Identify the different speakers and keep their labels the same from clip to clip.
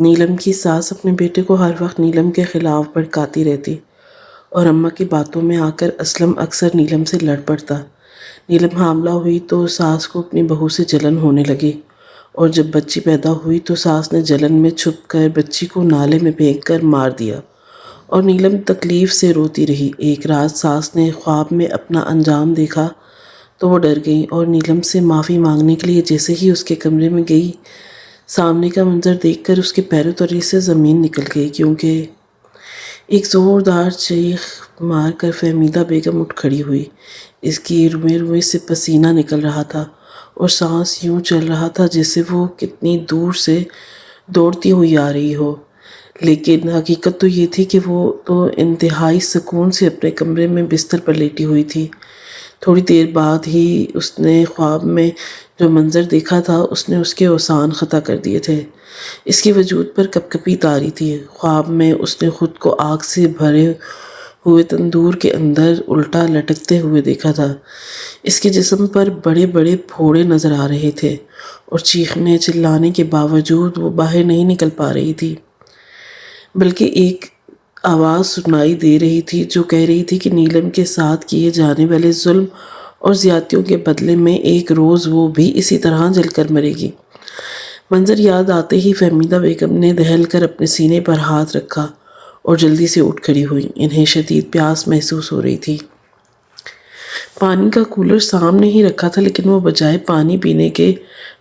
Speaker 1: نیلم کی ساس اپنے بیٹے کو ہر وقت نیلم کے خلاف بھڑکاتی رہتی اور اماں کی باتوں میں آ کر اسلم اکثر نیلم سے لڑ پڑتا۔ نیلم حاملہ ہوئی تو ساس کو اپنی بہو سے جلن ہونے لگی اور جب بچی پیدا ہوئی تو ساس نے جلن میں چھپ کر بچی کو نالے میں پھینک کر مار دیا اور نیلم تکلیف سے روتی رہی۔ ایک رات ساس نے خواب میں اپنا انجام دیکھا تو وہ ڈر گئی اور نیلم سے معافی مانگنے کے لیے جیسے ہی اس کے کمرے میں گئی، سامنے کا منظر دیکھ کر اس کے پیروں تلے سے زمین نکل گئی، کیونکہ ایک زوردار چیخ مار کر فہمیدہ بیگم اٹھ کھڑی ہوئی۔ اس کی روئیں روئیں سے پسینہ نکل رہا تھا اور سانس یوں چل رہا تھا جیسے وہ کتنی دور سے دوڑتی ہوئی آ رہی ہو، لیکن حقیقت تو یہ تھی کہ وہ تو انتہائی سکون سے اپنے کمرے میں بستر پر لیٹی ہوئی تھی۔ تھوڑی دیر بعد ہی اس نے خواب میں جو منظر دیکھا تھا اس نے اس کے اوسان خطا کر دیے تھے۔ اس کے وجود پر کپ کپی طاری تھی۔ خواب میں اس نے خود کو آگ سے بھرے ہوئے تندور کے اندر الٹا لٹکتے ہوئے دیکھا تھا۔ اس کے جسم پر بڑے بڑے پھوڑے نظر آ رہے تھے اور چیخنے چلانے کے باوجود وہ باہر نہیں نکل پا رہی تھی، بلکہ ایک آواز سنائی دے رہی تھی جو کہہ رہی تھی کہ نیلم کے ساتھ کیے جانے والے ظلم اور زیادتیوں کے بدلے میں ایک روز وہ بھی اسی طرح جل کر مرے گی۔ منظر یاد آتے ہی فہمیدہ بیگم نے دہل کر اپنے سینے پر ہاتھ رکھا اور جلدی سے اٹھ کھڑی ہوئی۔ انہیں شدید پیاس محسوس ہو رہی تھی۔ پانی کا کولر سامنے ہی رکھا تھا، لیکن وہ بجائے پانی پینے کے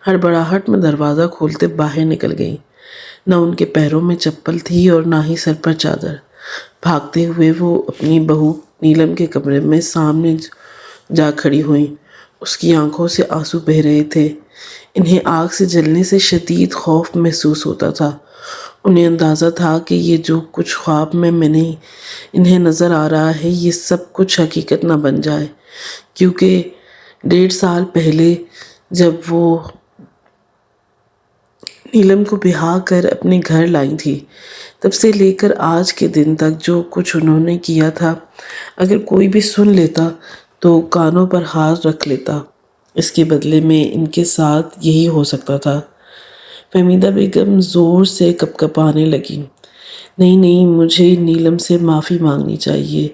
Speaker 1: ہڑبڑاہٹ میں دروازہ کھولتے باہر نکل گئیں۔ نہ ان کے پیروں میں چپل تھی اور نہ ہی سر پر چادر۔ بھاگتے ہوئے وہ اپنی بہو نیلم کے کمرے میں سامنے جا کھڑی ہوئیں۔ اس کی آنکھوں سے آنسو بہہ رہے تھے۔ انہیں آگ سے جلنے سے شدید خوف محسوس ہوتا تھا۔ انہیں اندازہ تھا کہ یہ جو کچھ خواب میں انہیں نظر آ رہا ہے یہ سب کچھ حقیقت نہ بن جائے، کیونکہ 1.5 سال پہلے جب وہ نیلم کو بہا کر اپنے گھر لائی تھی، تب سے لے کر آج کے دن تک جو کچھ انہوں نے کیا تھا، اگر کوئی بھی سن لیتا تو کانوں پر ہاتھ رکھ لیتا۔ اس کے بدلے میں ان کے ساتھ یہی ہو سکتا تھا۔ فہمیدہ بیگم زور سے کپ کپانے لگی۔ نہیں نہیں، مجھے نیلم سے معافی مانگنی چاہیے،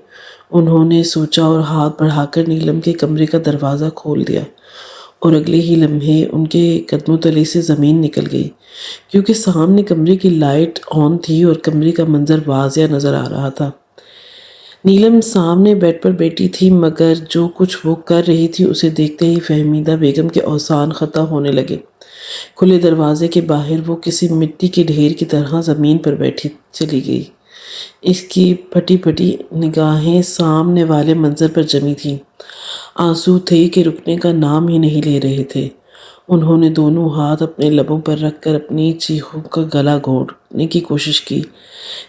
Speaker 1: انہوں نے سوچا اور ہاتھ بڑھا کر نیلم کے کمرے کا دروازہ کھول دیا اور اگلے ہی لمحے ان کے قدموں تلے سے زمین نکل گئی، کیونکہ سامنے کمرے کی لائٹ آن تھی اور کمرے کا منظر واضح نظر آ رہا تھا۔ نیلم سامنے بیڈ پر بیٹھی تھی، مگر جو کچھ وہ کر رہی تھی اسے دیکھتے ہی فہمیدہ بیگم کے اوسان خطا ہونے لگے۔ کھلے دروازے کے باہر وہ کسی مٹی کے ڈھیر کی طرح زمین پر بیٹھی چلی گئی۔ اس کی پھٹی پھٹی نگاہیں سامنے والے منظر پر جمی تھیں۔ آنسو تھے کہ رکنے کا نام ہی نہیں لے رہے تھے۔ انہوں نے دونوں ہاتھ اپنے لبوں پر رکھ کر اپنی چیخوں کا گلا گھونٹنے کی کوشش کی،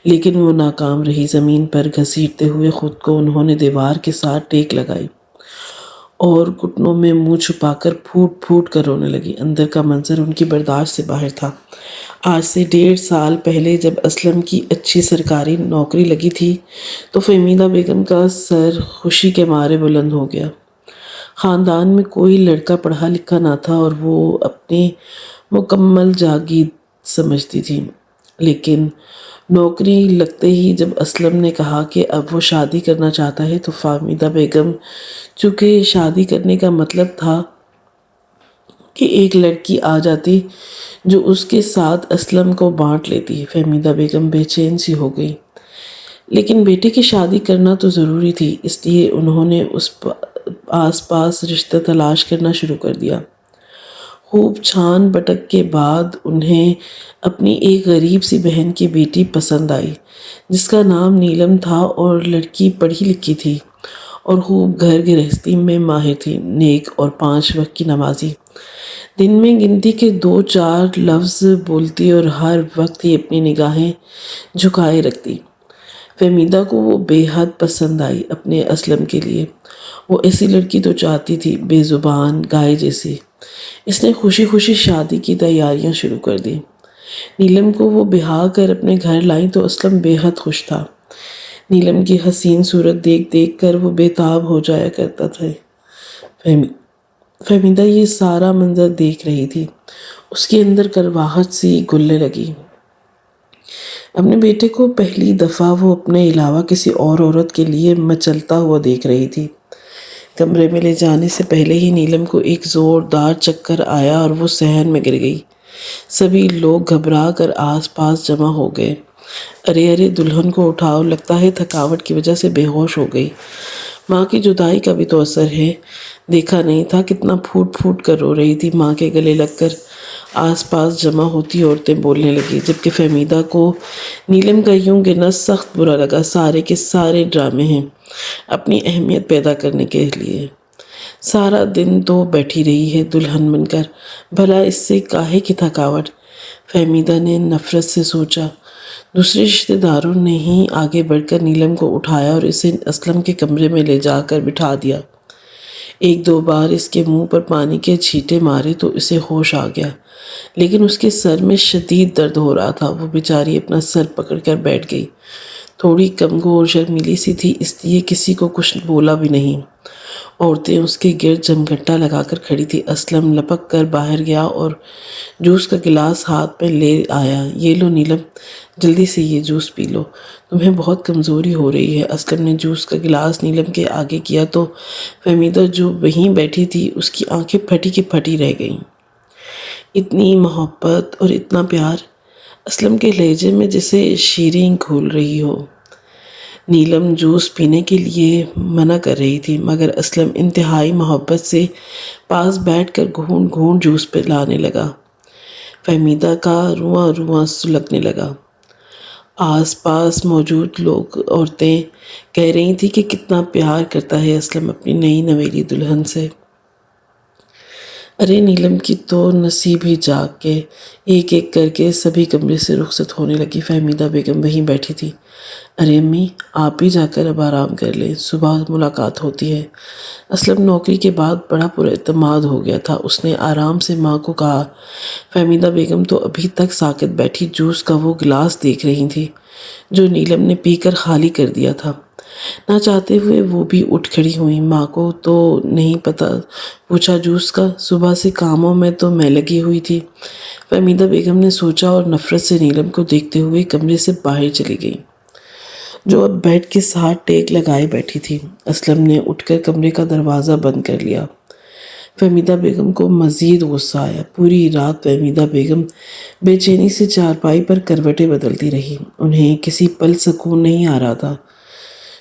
Speaker 1: لیکن وہ ناکام رہی۔ زمین پر گھسیٹتے ہوئے خود کو انہوں نے دیوار کے ساتھ ٹیک لگائی اور گھٹنوں میں منہ چھپا کر پھوٹ پھوٹ کر رونے لگی۔ اندر کا منظر ان کی برداشت سے باہر تھا۔ آج سے 1.5 سال پہلے جب اسلم کی اچھی سرکاری نوکری لگی تھی تو فہمیدہ بیگم کا سر خوشی کے مارے بلند ہو گیا۔ خاندان میں کوئی لڑکا پڑھا لکھا نہ تھا اور وہ اپنے مکمل جاگیر سمجھتی تھی، لیکن نوکری لگتے ہی جب اسلم نے کہا کہ اب وہ شادی کرنا چاہتا ہے تو فہمیدہ بیگم، چونکہ شادی کرنے کا مطلب تھا کہ ایک لڑکی آ جاتی جو اس کے ساتھ اسلم کو بانٹ لیتی، فہمیدہ بیگم بے چین سی ہو گئی۔ لیکن بیٹے کی شادی کرنا تو ضروری تھی، اس لیے انہوں نے اس آس پاس رشتہ تلاش کرنا شروع کر دیا۔ خوب چھان بٹک کے بعد انہیں اپنی ایک غریب سی بہن کی بیٹی پسند آئی، جس کا نام نیلم تھا اور لڑکی پڑھی لکھی تھی اور خوب گھر گرہستی میں ماہر تھی، نیک اور 5 وقت کی نمازی، دن میں گنتی کے 2-4 لفظ بولتی اور ہر وقت ہی اپنی نگاہیں جھکائے رکھتی۔ فہمیدہ کو وہ بے حد پسند آئی اپنے اسلم کے لیے۔ وہ ایسی لڑکی تو چاہتی تھی، بے زبان گائے جیسی۔ اس نے خوشی خوشی شادی کی تیاریاں شروع کر دی۔ نیلم کو وہ بہا کر اپنے گھر لائیں تو اسلم بے حد خوش تھا۔ نیلم کی حسین صورت دیکھ دیکھ کر وہ بے تاب ہو جایا کرتا تھا۔ فہمیدہ یہ سارا منظر دیکھ رہی تھی۔ اس کے اندر کرواہٹ سی گلنے لگی۔ اپنے بیٹے کو پہلی دفعہ وہ اپنے علاوہ کسی اور عورت کے لیے مچلتا ہوا دیکھ رہی تھی۔ کمرے میں لے جانے سے پہلے ہی نیلم کو ایک زوردار چکر آیا اور وہ صحن میں گر گئی۔ سبھی لوگ گھبرا کر آس پاس جمع ہو گئے۔ ارے ارے دلہن کو اٹھاؤ، لگتا ہے تھکاوٹ کی وجہ سے بے ہوش ہو گئی۔ ماں کی جدائی کا بھی تو اثر ہے، دیکھا نہیں تھا کتنا پھوٹ پھوٹ کر رو رہی تھی۔ ماں کے گلے لگ کر آس پاس جمع ہوتی عورتیں بولنے لگی، جبکہ فہمیدہ کو نیلم کا یوں گرنا سخت برا لگا۔ سارے کے سارے ڈرامے ہیں اپنی اہمیت پیدا کرنے کے لیے۔ سارا دن تو بیٹھی رہی ہے دلہن بن کر، بھلا اس سے کاہے کی تھکاوٹ؟ فہمیدہ نے نفرت سے سوچا۔ دوسرے رشتہ داروں نے ہی آگے بڑھ کر نیلم کو اٹھایا اور اسے اسلم کے کمرے میں لے جا کر بٹھا دیا۔ ایک دو بار اس کے منہ پر پانی کے چھینٹے مارے تو اسے ہوش آ گیا، لیکن اس کے سر میں شدید درد ہو رہا تھا۔ وہ بیچاری اپنا سر پکڑ کر بیٹھ گئی۔ تھوڑی کمزور اور شرمیلی سی تھی، اس لیے کسی کو کچھ بولا بھی نہیں۔ عورتیں اس کے گرد جمگھٹا لگا کر کھڑی تھی۔ اسلم لپک کر باہر گیا اور جوس کا گلاس ہاتھ میں لے آیا۔ یہ لو نیلم، جلدی سے یہ جوس پی لو، تمہیں بہت کمزوری ہو رہی ہے۔ اسلم نے جوس کا گلاس نیلم کے آگے کیا تو فہمیدہ جو وہیں بیٹھی تھی اس کی آنکھیں پھٹی کی پھٹی رہ گئیں۔ اتنی محبت اور اتنا پیار، اسلم کے لہجے میں جیسے شیریں گھول رہی ہو۔ نیلم جوس پینے کے لیے منع کر رہی تھی، مگر اسلم انتہائی محبت سے پاس بیٹھ کر گھونٹ گھونٹ جوس پلانے لگا۔ فہمیدہ کا رواں رواں سلگنے لگا۔ آس پاس موجود لوگ، عورتیں کہہ رہی تھیں کہ کتنا پیار کرتا ہے اسلم اپنی نئی نویلی دلہن سے۔ ارے نیلم کی تو نصیب ہی جاگ کے ایک ایک کر کے سبھی کمرے سے رخصت ہونے لگی۔ فہمیدہ بیگم وہیں بیٹھی تھی۔ ارے امی، آپ بھی جا کر اب آرام کر لیں، صبح ملاقات ہوتی ہے۔ اسلم نوکری کے بعد بڑا پر اعتماد ہو گیا تھا، اس نے آرام سے ماں کو کہا۔ فہمیدہ بیگم تو ابھی تک ساکت بیٹھی جوس کا وہ گلاس دیکھ رہی تھی جو نیلم نے پی کر خالی کر دیا تھا۔ نہ چاہتے ہوئے وہ بھی اٹھ کھڑی ہوئیں۔ ماں کو تو نہیں پتہ پوچھا جوس کا، صبح سے کاموں میں تو میں لگی ہوئی تھی، فہمیدہ بیگم نے سوچا اور نفرت سے نیلم کو دیکھتے ہوئے کمرے سے باہر چلی گئی، جو اب بیڈ کے ساتھ ٹیک لگائے بیٹھی تھی۔ اسلم نے اٹھ کر کمرے کا دروازہ بند کر لیا۔ فہمیدہ بیگم کو مزید غصہ آیا۔ پوری رات فہمیدہ بیگم بے چینی سے چارپائی پر کروٹیں بدلتی رہی۔ انہیں کسی پل سکون نہیں آ رہا تھا۔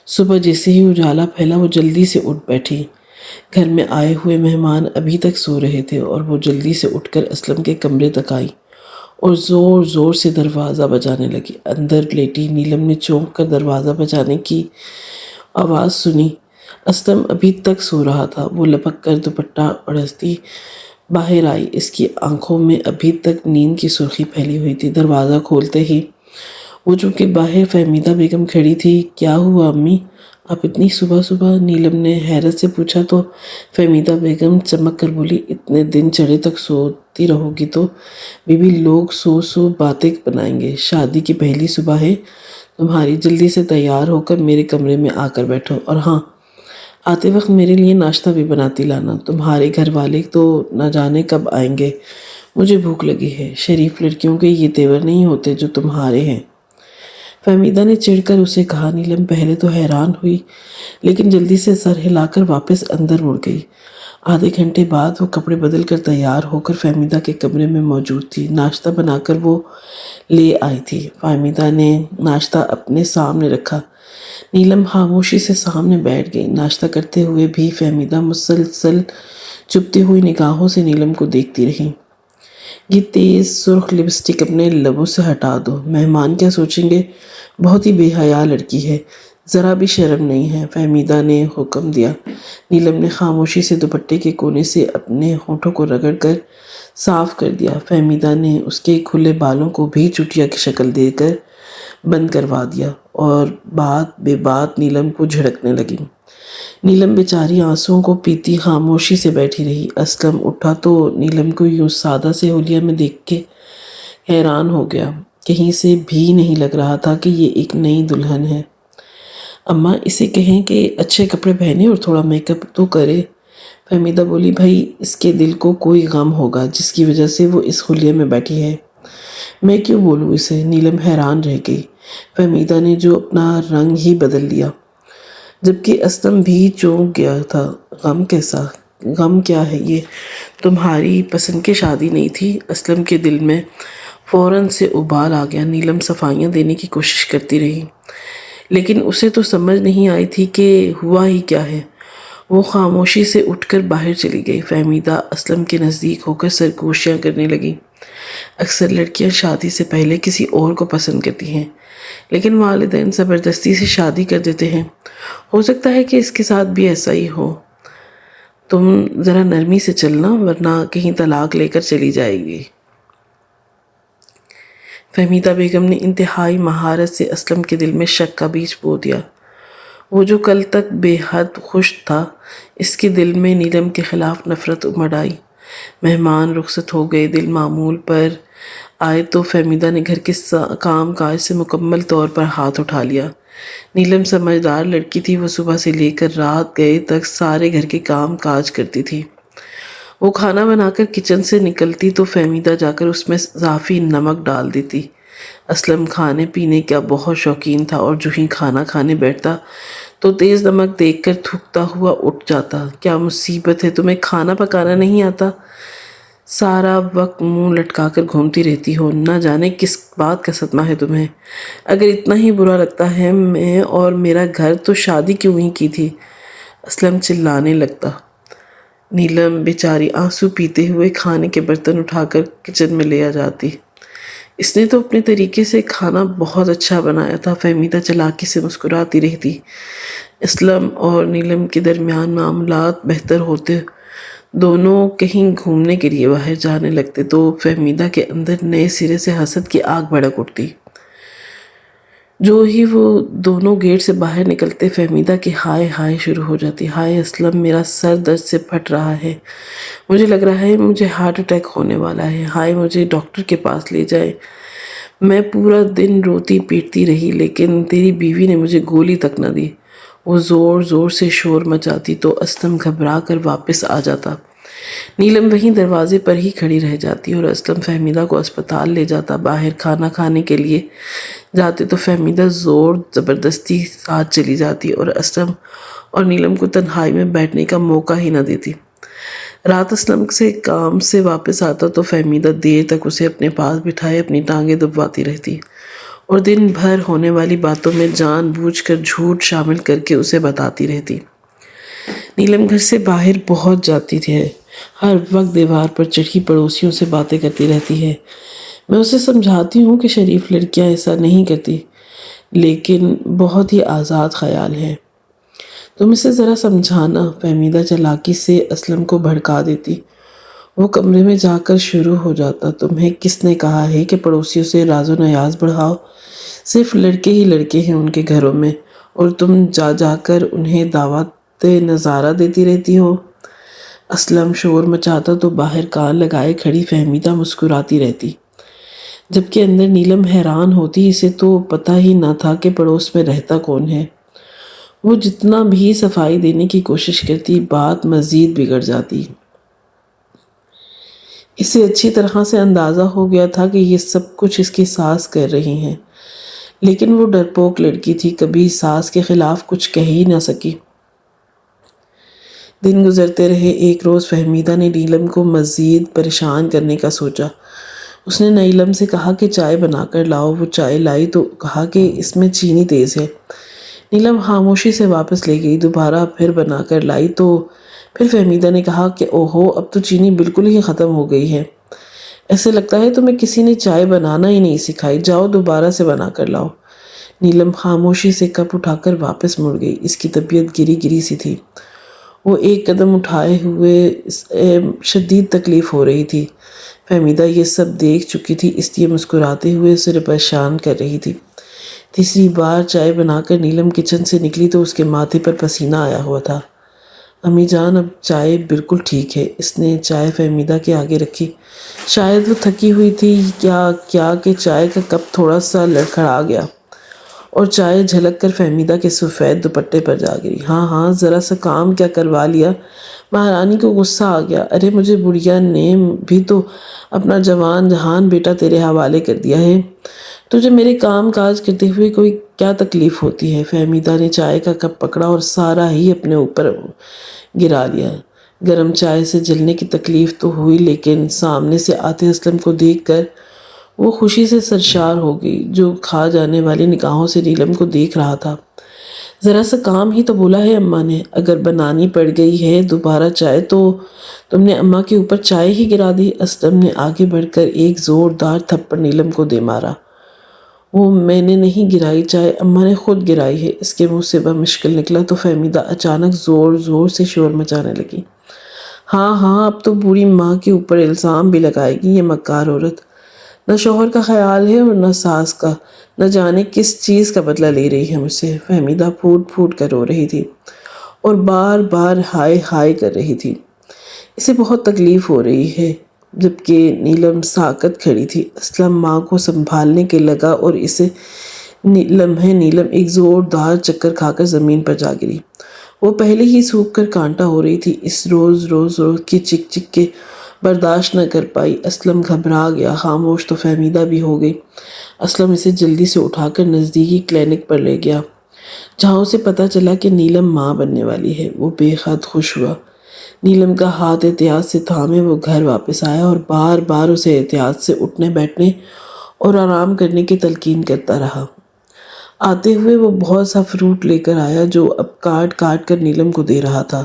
Speaker 1: صبح جیسے ہی اجالا پھیلا وہ جلدی سے اٹھ بیٹھی۔ گھر میں آئے ہوئے مہمان ابھی تک سو رہے تھے اور وہ جلدی سے اٹھ کر اسلم کے کمرے تک آئی اور زور زور سے دروازہ بجانے لگی۔ اندر لیٹی نیلم نے چونک کر دروازہ بجانے کی آواز سنی۔ اسلم ابھی تک سو رہا تھا۔ وہ لپک کر دوپٹہ اڑھتی باہر آئی، اس کی آنکھوں میں ابھی تک نیند کی سرخی پھیلی ہوئی تھی۔ دروازہ کھولتے ہی وہ چونکہ باہر فہمیدہ بیگم کھڑی تھی۔ کیا ہوا امی، آپ اتنی صبح صبح؟ نیلم نے حیرت سے پوچھا تو فہمیدہ بیگم چمک کر بولی، اتنے دن چڑھے تک سوتی رہو گی تو بی بی لوگ سو سو باتیں بنائیں گے۔ شادی کی پہلی صبح ہے تمہاری، جلدی سے تیار ہو کر میرے کمرے میں آ کر بیٹھو، اور ہاں، آتے وقت میرے لیے ناشتہ بھی بناتی لانا، تمہارے گھر والے تو نہ جانے کب آئیں گے، مجھے بھوک لگی ہے، شریف لڑکیوں کے یہ تیور نہیں ہوتے جو تمہارے ہیں۔ فہمیدہ نے چڑھ کر اسے کہا۔ نیلم پہلے تو حیران ہوئی، لیکن جلدی سے سر ہلا کر واپس اندر مڑ گئی۔ آدھے گھنٹے بعد وہ کپڑے بدل کر تیار ہو کر فہمیدہ کے کمرے میں موجود تھی۔ ناشتہ بنا کر وہ لے آئی تھی۔ فہمیدہ نے ناشتہ اپنے سامنے رکھا۔ نیلم خاموشی سے سامنے بیٹھ گئی۔ ناشتہ کرتے ہوئے بھی فہمیدہ مسلسل چبھتی ہوئی نگاہوں سے نیلم کو دیکھتی رہی۔ یہ تیز سرخ لپسٹک اپنے لبوں سے ہٹا دو، مہمان کیا سوچیں گے، بہت ہی بے حیا لڑکی ہے، ذرا بھی شرم نہیں ہے، فہمیدہ نے حکم دیا۔ نیلم نے خاموشی سے دوپٹے کے کونے سے اپنے ہونٹوں کو رگڑ کر صاف کر دیا۔ فہمیدہ نے اس کے کھلے بالوں کو بھی چٹیا کی شکل دے کر بند کروا دیا اور بات بے بات نیلم کو جھڑکنے لگی۔ نیلم بیچاری آنسوؤں کو پیتی خاموشی سے بیٹھی رہی۔ اسلم اٹھا تو نیلم کو یوں سادہ سے حلیہ میں دیکھ کے حیران ہو گیا۔ کہیں سے بھی نہیں لگ رہا تھا کہ یہ ایک نئی دلہن ہے۔ اماں، اسے کہیں کہ اچھے کپڑے پہنے اور تھوڑا میک اپ تو کرے۔ فہمیدہ بولی، بھائی اس کے دل کو کوئی غم ہوگا جس کی وجہ سے وہ اس حلیے میں بیٹھی ہے۔ میں کیوں بولوں اسے؟ نیلم حیران رہ گئی۔ فہمیدہ نے جو اپنا رنگ ہی بدل لیا، جبکہ اسلم بھی چونک گیا تھا۔ غم کیسا؟ غم کیا ہے یہ؟ تمہاری پسند کی شادی نہیں تھی؟ اسلم کے دل میں فوراً سے ابال آ گیا۔ نیلم صفائیاں دینے کی کوشش کرتی رہی، لیکن اسے تو سمجھ نہیں آئی تھی کہ ہوا ہی کیا ہے۔ وہ خاموشی سے اٹھ کر باہر چلی گئی۔ فہمیدہ اسلم کے نزدیک ہو کر سرگوشیاں کرنے لگی۔ اکثر لڑکیاں شادی سے پہلے کسی اور کو پسند کرتی ہیں، لیکن والدین زبردستی سے شادی کر دیتے ہیں۔ ہو سکتا ہے کہ اس کے ساتھ بھی ایسا ہی ہو۔ تم ذرا نرمی سے چلنا، ورنہ کہیں طلاق لے کر چلی جائے گی۔ فہمیدہ بیگم نے انتہائی مہارت سے اسلم کے دل میں شک کا بیج بو دیا۔ وہ جو کل تک بے حد خوش تھا، اس کے دل میں نیلم کے خلاف نفرت امڑ آئی۔ مہمان رخصت ہو گئے، دل معمول پر آئے تو فہمیدہ نے گھر کے کام کاج سے مکمل طور پر ہاتھ اٹھا لیا۔ نیلم سمجھدار لڑکی تھی، وہ صبح سے لے کر رات گئے تک سارے گھر کے کام کاج کرتی تھی۔ وہ کھانا بنا کر کچن سے نکلتی تو فہمیدہ جا کر اس میں اضافی نمک ڈال دیتی۔ اسلم کھانے پینے کا بہت شوقین تھا، اور جو ہی کھانا کھانے بیٹھتا تو تیز نمک دیکھ کر تھوکتا ہوا اٹھ جاتا۔ کیا مصیبت ہے، تمہیں کھانا پکانا نہیں آتا؟ سارا وقت منہ لٹکا کر گھومتی رہتی ہو، نہ جانے کس بات کا صدمہ ہے تمہیں۔ اگر اتنا ہی برا لگتا ہے میں اور میرا گھر، تو شادی کیوں ہی کی تھی؟ اسلم چلانے لگتا۔ نیلم بیچاری آنسو پیتے ہوئے کھانے کے برتن اٹھا کر کچن میں لے آ جاتی۔ اس نے تو اپنے طریقے سے کھانا بہت اچھا بنایا تھا۔ فہمیدہ چلاکی سے مسکراتی رہتی۔ اسلم اور نیلم کے درمیان معاملات بہتر ہوتے، دونوں کہیں گھومنے کے لیے باہر جانے لگتے تو فہمیدہ کے اندر نئے سرے سے حسد کی آگ بھڑک اٹھتی۔ جو ہی وہ دونوں گیٹ سے باہر نکلتے، فہمیدہ کی ہائے ہائے شروع ہو جاتی۔ ہائے اسلم، میرا سر درد سے پھٹ رہا ہے، مجھے لگ رہا ہے مجھے ہارٹ اٹیک ہونے والا ہے۔ ہائے، مجھے ڈاکٹر کے پاس لے جائے۔ میں پورا دن روتی پیٹتی رہی، لیکن تیری بیوی نے مجھے گولی تک نہ دی۔ وہ زور زور سے شور مچاتی تو اسلم گھبرا کر واپس آ جاتا۔ نیلم وہیں دروازے پر ہی کھڑی رہ جاتی، اور اسلم فہمیدہ کو اسپتال لے جاتا۔ باہر کھانا کھانے کے لیے جاتے تو فہمیدہ زور زبردستی ساتھ چلی جاتی، اور اسلم اور نیلم کو تنہائی میں بیٹھنے کا موقع ہی نہ دیتی۔ رات اسلم سے کام سے واپس آتا تو فہمیدہ دیر تک اسے اپنے پاس بٹھائے اپنی ٹانگیں دبواتی رہتی، اور دن بھر ہونے والی باتوں میں جان بوجھ کر جھوٹ شامل کر کے اسے بتاتی رہتی۔ نیلم گھر سے باہر بہت جاتی ہے، ہر وقت دیوار پر چڑھی پڑوسیوں سے باتیں کرتی رہتی ہے۔ میں اسے سمجھاتی ہوں کہ شریف لڑکیاں ایسا نہیں کرتی، لیکن بہت ہی آزاد خیال ہے۔ تم اسے ذرا سمجھانا۔ فہمیدہ چلاکی سے اسلم کو بھڑکا دیتی۔ وہ کمرے میں جا کر شروع ہو جاتا۔ تمہیں کس نے کہا ہے کہ پڑوسیوں سے راز و نیاز بڑھاؤ؟ صرف لڑکے ہی لڑکے ہیں ان کے گھروں میں، اور تم جا جا کر انہیں دعوت نظارہ دیتی رہتی ہو۔ اسلم شور مچاتا تو باہر کان لگائے کھڑی فہمیدہ مسکراتی رہتی، جبکہ اندر نیلم حیران ہوتی۔ اسے تو پتہ ہی نہ تھا کہ پڑوس میں رہتا کون ہے۔ وہ جتنا بھی صفائی دینے کی کوشش کرتی، بات مزید بگڑ جاتی۔ اسے اچھی طرح سے اندازہ ہو گیا تھا کہ یہ سب کچھ اس کی ساس کر رہی ہیں، لیکن وہ ڈرپوک لڑکی تھی، کبھی ساس کے خلاف کچھ کہہ ہی نہ سکی۔ دن گزرتے رہے۔ ایک روز فہمیدہ نے نیلم کو مزید پریشان کرنے کا سوچا۔ اس نے نیلم سے کہا کہ چائے بنا کر لاؤ۔ وہ چائے لائی تو کہا کہ اس میں چینی تیز ہے۔ نیلم خاموشی سے واپس لے گئی۔ دوبارہ پھر بنا کر لائی تو پھر فہمیدہ نے کہا کہ اوہو، اب تو چینی بالکل ہی ختم ہو گئی ہے۔ ایسے لگتا ہے تمہیں کسی نے چائے بنانا ہی نہیں سکھائی، جاؤ دوبارہ سے بنا کر لاؤ۔ نیلم خاموشی سے کپ اٹھا کر واپس مڑ گئی۔ اس کی طبیعت گری گری سی تھی۔ وہ ایک قدم اٹھائے ہوئے شدید تکلیف ہو رہی تھی۔ فہمیدہ یہ سب دیکھ چکی تھی، اس لیے مسکراتے ہوئے اسے پریشان کر رہی تھی۔ تیسری بار چائے بنا کر نیلم کچن سے نکلی تو اس کے ماتھے پر پسینہ آیا ہوا تھا۔ امی جان، اب چائے بالکل ٹھیک ہے۔ اس نے چائے فہمیدہ کے آگے رکھی۔ شاید وہ تھکی ہوئی تھی یا کیا کہ چائے کا کپ تھوڑا سا لڑکھڑا گیا، اور چائے جھلک کر فہمیدہ کے سفید دوپٹے پر جا گری۔ ہاں ہاں، ذرا سا کام کیا کروا لیا۔ مہارانی کو غصہ آ گیا۔ ارے مجھے بڑھیا نے بھی تو اپنا جوان جہان بیٹا تیرے حوالے کر دیا ہے، تجھے میرے کام کاج کرتے ہوئے کوئی کیا تکلیف ہوتی ہے؟ فہمیدہ نے چائے کا کپ پکڑا اور سارا ہی اپنے اوپر گرا لیا۔ گرم چائے سے جلنے کی تکلیف تو ہوئی، لیکن سامنے سے آتے اسلم کو دیکھ کر وہ خوشی سے سرشار ہو گئی، جو کھا جانے والی نگاہوں سے نیلم کو دیکھ رہا تھا۔ ذرا سا کام ہی تو بولا ہے اماں نے، اگر بنانی پڑ گئی ہے دوبارہ چائے تو تم نے اماں کے اوپر چائے ہی گرا دی۔ اسلم نے آگے بڑھ کر ایک زوردار تھپڑ نیلم کو دے مارا۔ وہ میں نے نہیں گرائی چائے، اماں نے خود گرائی ہے۔ اس کے منہ سے بمشکل نکلا تو فہمیدہ اچانک زور زور سے شور مچانے لگی۔ ہاں ہاں، اب تو بوڑھی ماں کے اوپر الزام بھی لگائے گی یہ مکار عورت۔ نہ شوہر کا خیال ہے اور نہ ساس کا، نہ جانے کس چیز کا بدلہ لے رہی ہے مجھ سے۔ فہمیدہ پھوٹ پھوٹ کر رو رہی تھی اور بار بار ہائے ہائے کر رہی تھی۔ اسے بہت تکلیف ہو رہی ہے، جبکہ نیلم ساکت کھڑی تھی۔ اسلم ماں کو سنبھالنے کے لگا اور اسے نیلم ایک زوردار چکر کھا کر زمین پر جا گری۔ وہ پہلے ہی سوکھ کر کانٹا ہو رہی تھی، اس روز کی چک چک کے برداشت نہ کر پائی۔ اسلم گھبرا گیا، خاموش تو فہمیدہ بھی ہو گئی۔ اسلم اسے جلدی سے اٹھا کر نزدیکی کلینک پر لے گیا، جہاں اسے پتا چلا کہ نیلم ماں بننے والی ہے۔ وہ بے حد خوش ہوا۔ نیلم کا ہاتھ احتیاط سے تھامے وہ گھر واپس آیا اور بار بار اسے احتیاط سے اٹھنے بیٹھنے اور آرام کرنے کی تلقین کرتا رہا۔ آتے ہوئے وہ بہت سا فروٹ لے کر آیا، جو اب کاٹ کاٹ کر نیلم کو دے رہا تھا۔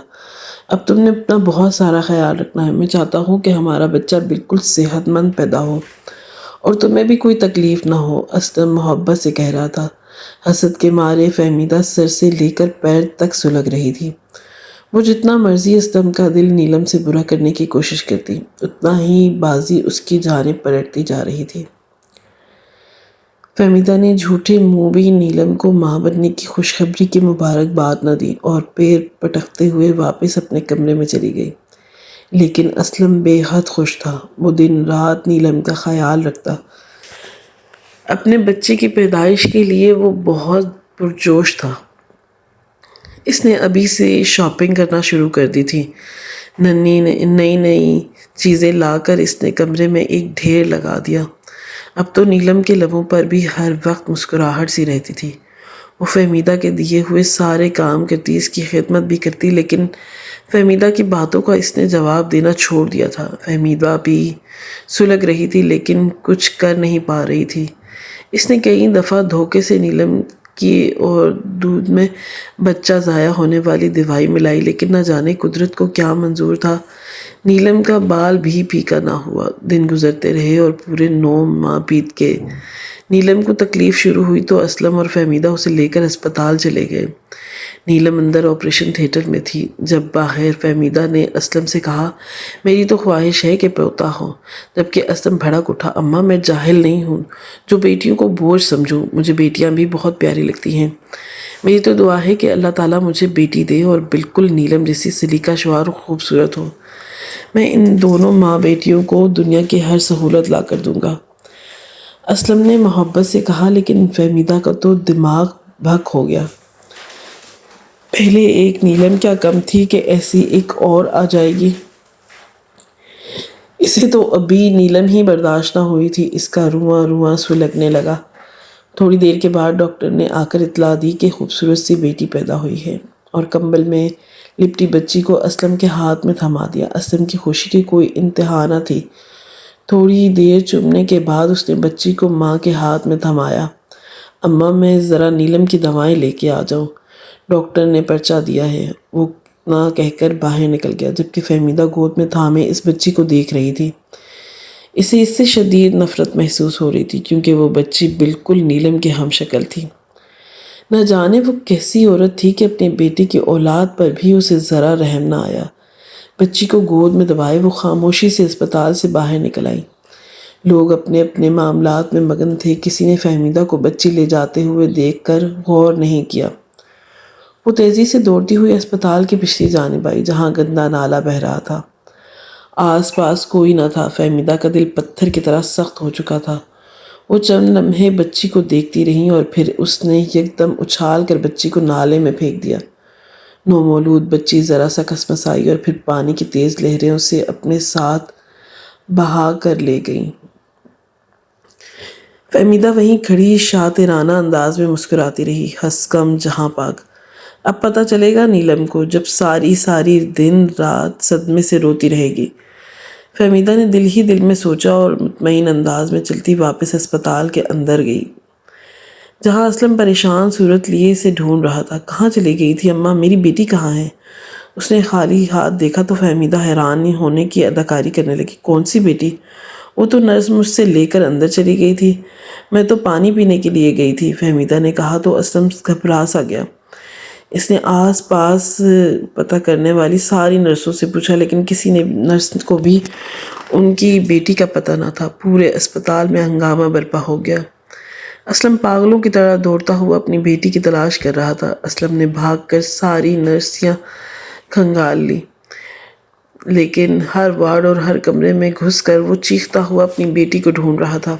Speaker 1: اب تم نے اپنا بہت سارا خیال رکھنا ہے، میں چاہتا ہوں کہ ہمارا بچہ بالکل صحت مند پیدا ہو اور تمہیں بھی کوئی تکلیف نہ ہو، اسلم محبت سے کہہ رہا تھا۔ حسد کے مارے فہمیدہ سر سے لے کر پیر تک سلگ رہی تھی۔ وہ جتنا مرضی اسلم کا دل نیلم سے برا کرنے کی کوشش کرتی، اتنا ہی بازی اس کی جانب پلٹتی جا رہی تھی۔ فہمیدہ نے جھوٹے منہ بھی نیلم کو ماں بننے کی خوشخبری کی مبارکباد نہ دی اور پیر پٹکتے ہوئے واپس اپنے کمرے میں چلی گئی۔ لیکن اسلم بے حد خوش تھا۔ وہ دن رات نیلم کا خیال رکھتا۔ اپنے بچے کی پیدائش کے لیے وہ بہت پرجوش تھا۔ اس نے ابھی سے شاپنگ کرنا شروع کر دی تھی۔ نئی نئی چیزیں لا کر اس نے کمرے میں ایک ڈھیر لگا دیا۔ اب تو نیلم کے لبوں پر بھی ہر وقت مسکراہٹ سی رہتی تھی۔ وہ فہمیدہ کے دیے ہوئے سارے کام کرتی، اس کی خدمت بھی کرتی، لیکن فہمیدہ کی باتوں کا اس نے جواب دینا چھوڑ دیا تھا۔ فہمیدہ بھی سلگ رہی تھی، لیکن کچھ کر نہیں پا رہی تھی۔ اس نے کئی دفعہ دھوکے سے نیلم کی اور دودھ میں بچہ ضائع ہونے والی دوائی ملائی، لیکن نہ جانے قدرت کو کیا منظور تھا، نیلم کا بال بھی پھیکا نہ ہوا۔ دن گزرتے رہے اور پورے 9 ماہ بیت گئے۔ نیلم کو تکلیف شروع ہوئی تو اسلم اور فہمیدہ اسے لے کر اسپتال چلے گئے۔ نیلم اندر آپریشن تھیٹر میں تھی، جب باہر فہمیدہ نے اسلم سے کہا، میری تو خواہش ہے کہ پوتا ہو، جبکہ اسلم بھڑک اٹھا، اماں میں جاہل نہیں ہوں جو بیٹیوں کو بوجھ سمجھوں، مجھے بیٹیاں بھی بہت پیاری لگتی ہیں۔ میری تو دعا ہے کہ اللہ تعالیٰ مجھے بیٹی دے اور بالکل نیلم جیسی سلیقہ شعور اور خوبصورت ہو۔ میں ان دونوں ماں بیٹیوں کو دنیا کی ہر سہولت لا کر دوں گا، اسلم نے محبت سے کہا، لیکن فہمیدہ کا تو دماغ بھگ ہو گیا۔ پہلے ایک نیلم کیا کم تھی کہ ایسی ایک اور آ جائے گی۔ اسے تو ابھی نیلم ہی برداشت نہ ہوئی تھی، اس کا رواں رواں سلگنے لگا۔ تھوڑی دیر کے بعد ڈاکٹر نے آ کر اطلاع دی کہ خوبصورت سی بیٹی پیدا ہوئی ہے، اور کمبل میں لپٹی بچی کو اسلم کے ہاتھ میں تھما دیا۔ اسلم کی خوشی کی کوئی انتہا نہ تھی۔ تھوڑی دیر چومنے کے بعد اس نے بچی کو ماں کے ہاتھ میں تھمایا۔ اماں میں ذرا نیلم کی دوائیں لے کے آ جاؤں، ڈاکٹر نے پرچہ دیا ہے، وہ نہ کہہ کر باہر نکل گیا، جبکہ فہمیدہ گود میں تھامے اس بچی کو دیکھ رہی تھی۔ اسے اس سے شدید نفرت محسوس ہو رہی تھی، کیونکہ وہ بچی بالکل نیلم کے ہم شکل تھی۔ نہ جانے وہ کیسی عورت تھی کہ اپنے بیٹے کی اولاد پر بھی اسے ذرا رحم نہ آیا۔ بچی کو گود میں دبائے وہ خاموشی سے اسپتال سے باہر نکل آئی۔ لوگ اپنے اپنے معاملات میں مگن تھے، کسی نے فہمیدہ کو بچی لے جاتے ہوئے دیکھ کر غور نہیں کیا۔ وہ تیزی سے دوڑتی ہوئی اسپتال کی پچھلی جانب آئی، جہاں گندا نالا بہہ رہا تھا۔ آس پاس کوئی نہ تھا۔ فہمیدہ کا دل پتھر کی طرح سخت ہو چکا تھا۔ وہ چند لمحے بچی کو دیکھتی رہیں اور پھر اس نے یکدم اچھال کر بچی کو نالے میں پھینک دیا۔ نومولود بچی ذرا سا کسمسائی اور پھر پانی کی تیز لہریں اسے اپنے ساتھ بہا کر لے گئیں۔ فہمیدہ وہیں کھڑی شاطرانہ انداز میں مسکراتی رہی۔ ہنس کم جہاں پاک، اب پتہ چلے گا نیلم کو جب ساری دن رات صدمے سے روتی رہے گی۔ فہمیدہ نے دل ہی دل میں سوچا اور مطمئن انداز میں چلتی واپس ہسپتال کے اندر گئی، جہاں اسلم پریشان صورت لیے اسے ڈھونڈ رہا تھا۔ کہاں چلی گئی تھی اماں؟ میری بیٹی کہاں ہے؟ اس نے خالی ہاتھ دیکھا تو فہمیدہ حیران ہونے کی اداکاری کرنے لگی۔ کون سی بیٹی؟ وہ تو نرس مجھ سے لے کر اندر چلی گئی تھی، میں تو پانی پینے کے لیے گئی تھی، فہمیدہ نے کہا تو اسلم گھبرا سا گیا۔ اس نے آس پاس پتہ کرنے والی ساری نرسوں سے پوچھا لیکن کسی نرس کو بھی ان کی بیٹی کا پتہ نہ تھا۔ پورے اسپتال میں ہنگامہ برپا ہو گیا۔ اسلم پاگلوں کی طرح دوڑتا ہوا اپنی بیٹی کی تلاش کر رہا تھا۔ اسلم نے بھاگ کر ساری نرسیاں کھنگال لی، لیکن ہر وارڈ اور ہر کمرے میں گھس کر وہ چیختا ہوا اپنی بیٹی کو ڈھونڈ رہا تھا،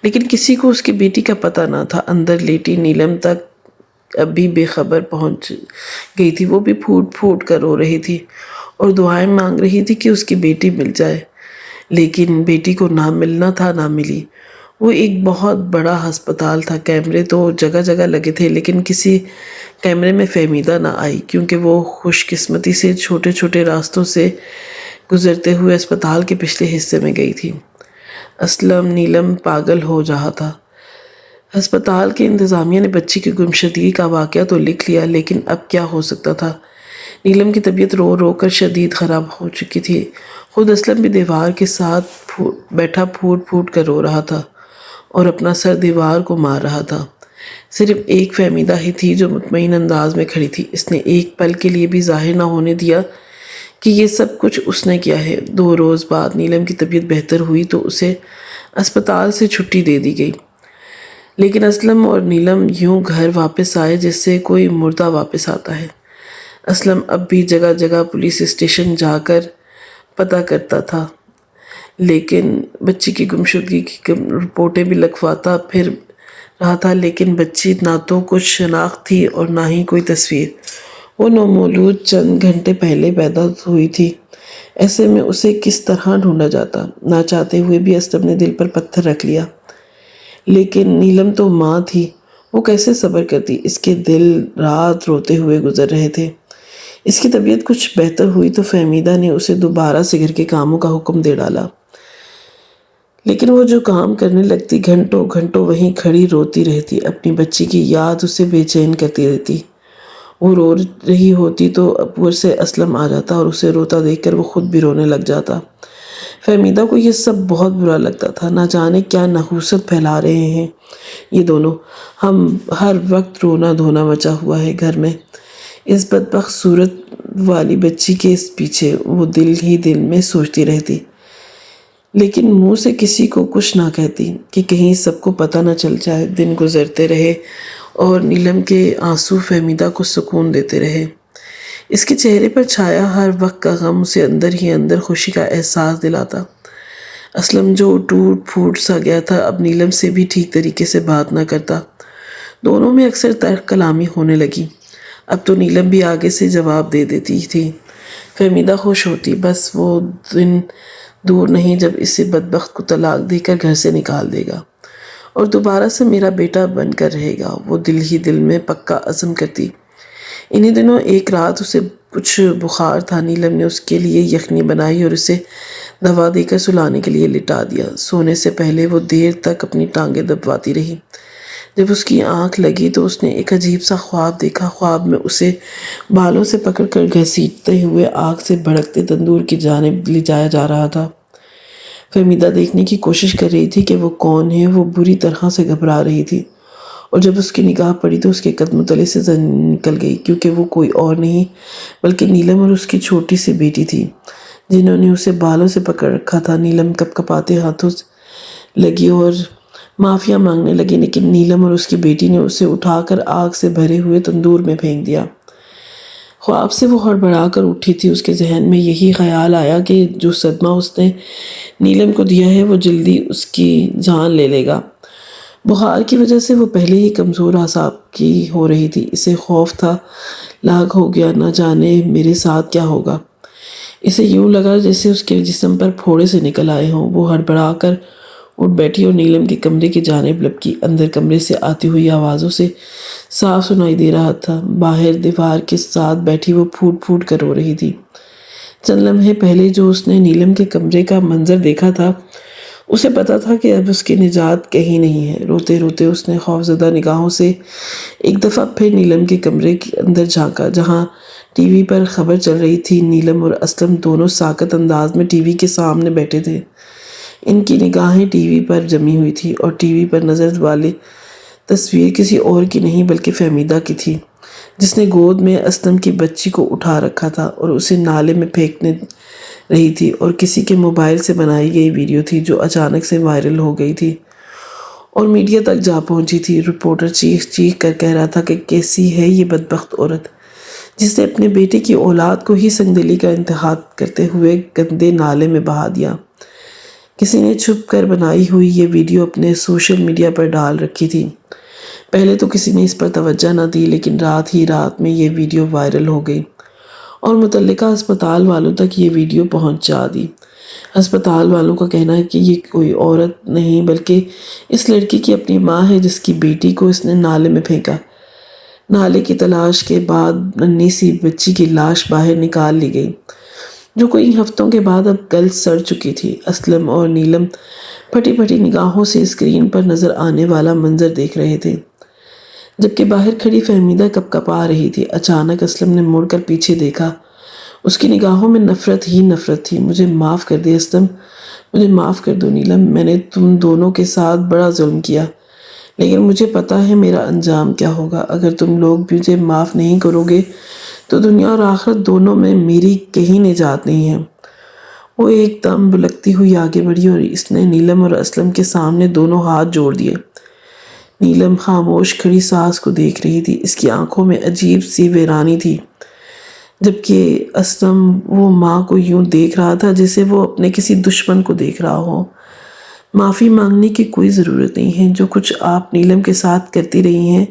Speaker 1: لیکن کسی کو اس کی بیٹی کا پتہ نہ تھا۔ اندر لیٹی نیلم تک اب بھی بے خبر پہنچ گئی تھی۔ وہ بھی پھوٹ پھوٹ کر رو رہی تھی اور دعائیں مانگ رہی تھی کہ اس کی بیٹی مل جائے، لیکن بیٹی کو نہ ملنا تھا نہ ملی۔ وہ ایک بہت بڑا ہسپتال تھا، کیمرے تو جگہ جگہ لگے تھے، لیکن کسی کیمرے میں فہمیدہ نہ آئی کیونکہ وہ خوش قسمتی سے چھوٹے چھوٹے راستوں سے گزرتے ہوئے اسپتال کے پچھلے حصے میں گئی تھی۔ اسلم نیلم پاگل ہو رہا تھا۔ ہسپتال کے انتظامیہ نے بچی کی گمشدگی کا واقعہ تو لکھ لیا، لیکن اب کیا ہو سکتا تھا؟ نیلم کی طبیعت رو رو کر شدید خراب ہو چکی تھی۔ خود اسلم بھی دیوار کے ساتھ بیٹھا پھوٹ پھوٹ کر رو رہا تھا اور اپنا سر دیوار کو مار رہا تھا۔ صرف ایک فہمیدہ ہی تھی جو مطمئن انداز میں کھڑی تھی۔ اس نے ایک پل کے لیے بھی ظاہر نہ ہونے دیا کہ یہ سب کچھ اس نے کیا ہے۔ 2 روز بعد نیلم کی طبیعت بہتر ہوئی تو اسے اسپتال سے چھٹی دے دی گئی، لیکن اسلم اور نیلم یوں گھر واپس آئے جیسے کوئی مردہ واپس آتا ہے۔ اسلم اب بھی جگہ جگہ پولیس اسٹیشن جا کر پتہ کرتا تھا، لیکن بچی کی گمشدگی کی رپورٹیں بھی لکھواتا پھر رہا تھا، لیکن بچی نہ تو کچھ شناخت تھی اور نہ ہی کوئی تصویر۔ وہ نومولود چند گھنٹے پہلے پیدا ہوئی تھی، ایسے میں اسے کس طرح ڈھونڈا جاتا؟ نہ چاہتے ہوئے بھی اسلم نے دل پر پتھر رکھ لیا، لیکن نیلم تو ماں تھی، وہ کیسے صبر کرتی؟ اس کے دل رات روتے ہوئے گزر رہے تھے۔ اس کی طبیعت کچھ بہتر ہوئی تو فہمیدہ نے اسے دوبارہ سے گھر کے کاموں کا حکم دے ڈالا، لیکن وہ جو کام کرنے لگتی گھنٹوں گھنٹوں وہیں کھڑی روتی رہتی۔ اپنی بچی کی یاد اسے بے چین کرتی رہتی۔ وہ رو رہی ہوتی تو اوپر سے اسلم آ جاتا اور اسے روتا دیکھ کر وہ خود بھی رونے لگ جاتا۔ فہمیدہ کو یہ سب بہت برا لگتا تھا۔ نہ جانے کیا نحوست پھیلا رہے ہیں یہ دونوں، ہر وقت رونا دھونا مچا ہوا ہے گھر میں۔ اس بدبخت صورت والی بچی کے پیچھے وہ دل ہی دل میں سوچتی رہتی، لیکن منہ سے کسی کو کچھ نہ کہتی کہ کہیں سب کو پتہ نہ چل جائے۔ دن گزرتے رہے اور نیلم کے آنسو فہمیدہ کو سکون دیتے رہے۔ اس کے چہرے پر چھایا ہر وقت کا غم اسے اندر ہی اندر خوشی کا احساس دلاتا۔ اسلم جو ٹوٹ پھوٹ سا گیا تھا اب نیلم سے بھی ٹھیک طریقے سے بات نہ کرتا۔ دونوں میں اکثر ترک کلامی ہونے لگی۔ اب تو نیلم بھی آگے سے جواب دے دیتی تھی۔ فہمیدہ خوش ہوتی، بس وہ دن دور نہیں جب اسے بدبخت کو طلاق دے کر گھر سے نکال دے گا اور دوبارہ سے میرا بیٹا بن کر رہے گا، وہ دل ہی دل میں پکا عزم کرتی۔ انہی دنوں ایک رات اسے کچھ بخار تھا۔ نیلم نے اس کے لیے یخنی بنائی اور اسے دوا دے کر سلانے کے لیے لٹا دیا۔ سونے سے پہلے وہ دیر تک اپنی ٹانگیں دباتی رہی۔ جب اس کی آنکھ لگی تو اس نے ایک عجیب سا خواب دیکھا۔ خواب میں اسے بالوں سے پکڑ کر گھسیٹتے ہوئے آگ سے بھڑکتے تندور کی جانب لے جایا جا رہا تھا۔ فہمیدہ دیکھنے کی کوشش کر رہی تھی کہ وہ کون ہے۔ وہ بری طرح سے گھبرا رہی تھی اور جب اس کی نگاہ پڑی تو اس کے قدموں تلے سے زمین نکل گئی، کیونکہ وہ کوئی اور نہیں بلکہ نیلم اور اس کی چھوٹی سی بیٹی تھی جنہوں نے اسے بالوں سے پکڑ رکھا تھا۔ نیلم کپ کپاتے ہاتھوں لگی اور معافیا مانگنے لگی، لیکن نیلم اور اس کی بیٹی نے اسے اٹھا کر آگ سے بھرے ہوئے تندور میں پھینک دیا۔ خواب سے وہ ہڑبڑا کر اٹھی تھی۔ اس کے ذہن میں یہی خیال آیا کہ جو صدمہ اس نے نیلم کو دیا ہے وہ جلدی اس کی جان لے لے گا۔ بخار کی وجہ سے وہ پہلے ہی کمزور اعصاب کی ہو رہی تھی۔ اسے خوف تھا، لاگ ہو گیا، نہ جانے میرے ساتھ کیا ہوگا۔ اسے یوں لگا جیسے اس کے جسم پر پھوڑے سے نکل آئے ہوں۔ وہ ہڑبڑا کر اٹھ بیٹھی اور نیلم کے کمرے کی جانب لپکی۔ اندر کمرے سے آتی ہوئی آوازوں سے صاف سنائی دے رہا تھا۔ باہر دیوار کے ساتھ بیٹھی وہ پھوٹ پھوٹ کر رو رہی تھی۔ چند لمحے پہلے جو اس نے نیلم کے کمرے کا منظر دیکھا تھا، اسے پتا تھا کہ اب اس کی نجات کہیں نہیں ہے۔ روتے روتے اس نے خوفزدہ نگاہوں سے ایک دفعہ پھر نیلم کے کمرے کے اندر جھانکا، جہاں ٹی وی پر خبر چل رہی تھی۔ نیلم اور اسلم دونوں ساکت انداز میں ٹی وی کے سامنے بیٹھے تھے۔ ان کی نگاہیں ٹی وی پر جمی ہوئی تھی اور ٹی وی پر نظر والی تصویر کسی اور کی نہیں بلکہ فہمیدہ کی تھی، جس نے گود میں اسلم کی بچی کو اٹھا رکھا تھا اور اسے نالے میں پھینکنے رہی تھی، اور کسی کے موبائل سے بنائی گئی ویڈیو تھی جو اچانک سے وائرل ہو گئی تھی اور میڈیا تک جا پہنچی تھی۔ رپورٹر چیخ چیخ کر کہہ رہا تھا کہ کیسی ہے یہ بدبخت عورت جس نے اپنے بیٹے کی اولاد کو ہی سنگدلی کا انتخاب کرتے ہوئے گندے نالے میں بہا دیا۔ کسی نے چھپ کر بنائی ہوئی یہ ویڈیو اپنے سوشل میڈیا پر ڈال رکھی تھی۔ پہلے تو کسی نے اس پر توجہ نہ دی، لیکن رات ہی رات میں یہ ویڈیو وائرل ہو گئی اور متعلقہ ہسپتال والوں تک یہ ویڈیو پہنچا دی۔ ہسپتال والوں کا کہنا ہے کہ یہ کوئی عورت نہیں بلکہ اس لڑکی کی اپنی ماں ہے، جس کی بیٹی کو اس نے نالے میں پھینکا۔ نالے کی تلاش کے بعد ننھی سی بچی کی لاش باہر نکال لی گئی، جو کئی ہفتوں کے بعد اب گل سڑ چکی تھی۔ اسلم اور نیلم پھٹی پھٹی نگاہوں سے اسکرین پر نظر آنے والا منظر دیکھ رہے تھے، جبکہ باہر کھڑی فہمیدہ کپکپا رہی تھی۔ اچانک اسلم نے مڑ کر پیچھے دیکھا۔ اس کی نگاہوں میں نفرت ہی نفرت تھی۔ مجھے معاف کر دے اسلم، مجھے معاف کر دو نیلم، میں نے تم دونوں کے ساتھ بڑا ظلم کیا، لیکن مجھے پتا ہے میرا انجام کیا ہوگا۔ اگر تم لوگ مجھے معاف نہیں کرو گے تو دنیا اور آخرت دونوں میں میری کہیں نجات نہیں ہے۔ وہ ایک دم بلکتی ہوئی آگے بڑھی اور اس نے نیلم اور اسلم کے سامنے دونوں ہاتھ جوڑ دیے۔ نیلم خاموش کھڑی ساس کو دیکھ رہی تھی۔ اس کی آنکھوں میں عجیب سی ویرانی تھی، جبکہ اسلم وہ ماں کو یوں دیکھ رہا تھا جیسے وہ اپنے کسی دشمن کو دیکھ رہا ہو۔ معافی مانگنے کی کوئی ضرورت نہیں ہے۔ جو کچھ آپ نیلم کے ساتھ کرتی رہی ہیں،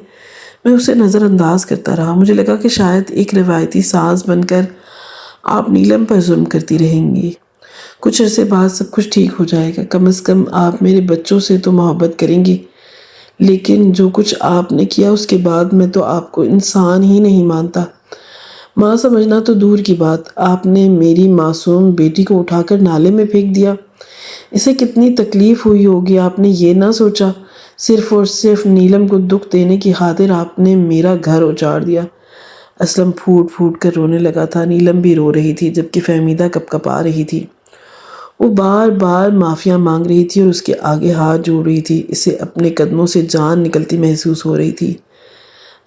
Speaker 1: میں اسے نظر انداز کرتا رہا۔ مجھے لگا کہ شاید ایک روایتی ساز بن کر آپ نیلم پر ظلم کرتی رہیں گی۔ کچھ عرصے بعد سب کچھ ٹھیک ہو جائے گا، کم از کم آپ میرے بچوں سے تو محبت کریں گی، لیکن جو کچھ آپ نے کیا اس کے بعد میں تو آپ کو انسان ہی نہیں مانتا۔ ماں سمجھنا تو دور کی بات، آپ نے میری معصوم بیٹی کو اٹھا کر نالے میں پھینک دیا۔ اسے کتنی تکلیف ہوئی ہوگی، آپ نے یہ نہ سوچا؟ صرف اور صرف نیلم کو دکھ دینے کی خاطر آپ نے میرا گھر اجاڑ دیا۔ اسلم پھوٹ پھوٹ کر رونے لگا تھا۔ نیلم بھی رو رہی تھی، جبکہ فہمیدہ کپکپا رہی تھی۔ وہ بار بار معافیاں مانگ رہی تھی اور اس کے آگے ہاتھ جوڑ رہی تھی۔ اسے اپنے قدموں سے جان نکلتی محسوس ہو رہی تھی۔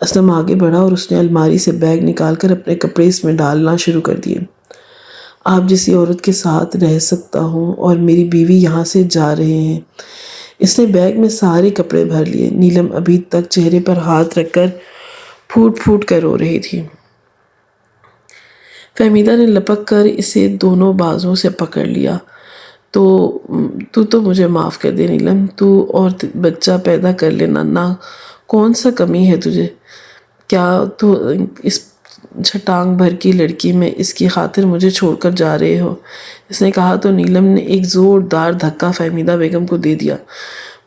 Speaker 1: اسلم آگے بڑھا اور اس نے الماری سے بیگ نکال کر اپنے کپڑے اس میں ڈالنا شروع کر دیے۔ آپ جیسی عورت کے ساتھ رہ سکتا ہوں اور میری بیوی یہاں سے جا رہے ہیں۔ اس نے بیگ میں سارے کپڑے بھر لیے۔ نیلم ابھی تک چہرے پر ہاتھ رکھ کر پھوٹ پھوٹ کر رو رہی تھی۔ فہمیدہ نے لپک کر اسے دونوں بازوؤں سے پکڑ لیا۔ تو مجھے معاف کر دے نیلم، تو اور بچہ پیدا کر لینا نا، کون سا کمی ہے تجھے؟ کیا تو اس چھٹانگ بھر کی لڑکی میں اس کی خاطر مجھے چھوڑ کر جا رہے ہو؟ اس نے کہا تو نیلم نے ایک زوردار دھکا فہمیدہ بیگم کو دے دیا۔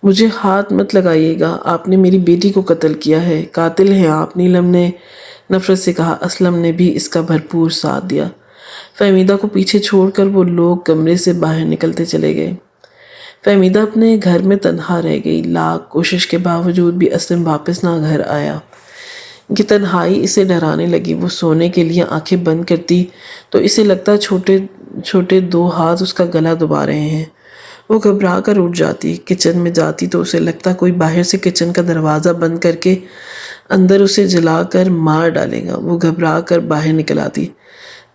Speaker 1: مجھے ہاتھ مت لگائیے گا، آپ نے میری بیٹی کو قتل کیا ہے، قاتل ہیں آپ، نیلم نے نفرت سے کہا۔ اسلم نے بھی اس کا بھرپور ساتھ دیا۔ فہمیدہ کو پیچھے چھوڑ کر وہ لوگ کمرے سے باہر نکلتے چلے گئے۔ فہمیدہ اپنے گھر میں تنہا رہ گئی۔ لاکھ کوشش کے باوجود بھی اسلم واپس نہ گھر آیا۔ یہ تنہائی اسے ڈرانے لگی۔ وہ سونے کے لیے آنکھیں بند کرتی تو اسے لگتا چھوٹے چھوٹے دو ہاتھ اس کا گلا دبا رہے ہیں۔ وہ گھبرا کر اٹھ جاتی۔ کچن میں جاتی تو اسے لگتا کوئی باہر سے کچن کا دروازہ بند کر کے اندر اسے جلا کر مار ڈالے گا۔ وہ گھبرا کر باہر نکل آتی۔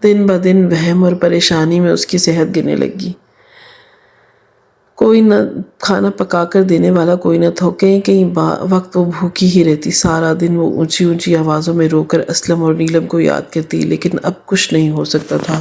Speaker 1: دن بدن وہم اور پریشانی میں اس کی صحت گرنے لگی۔ کوئی نہ کھانا پکا کر دینے والا کوئی نہ تھا۔ کئی وقت وہ بھوکی ہی رہتی۔ سارا دن وہ اونچی اونچی آوازوں میں رو کر اسلم اور نیلم کو یاد کرتی، لیکن اب کچھ نہیں ہو سکتا تھا۔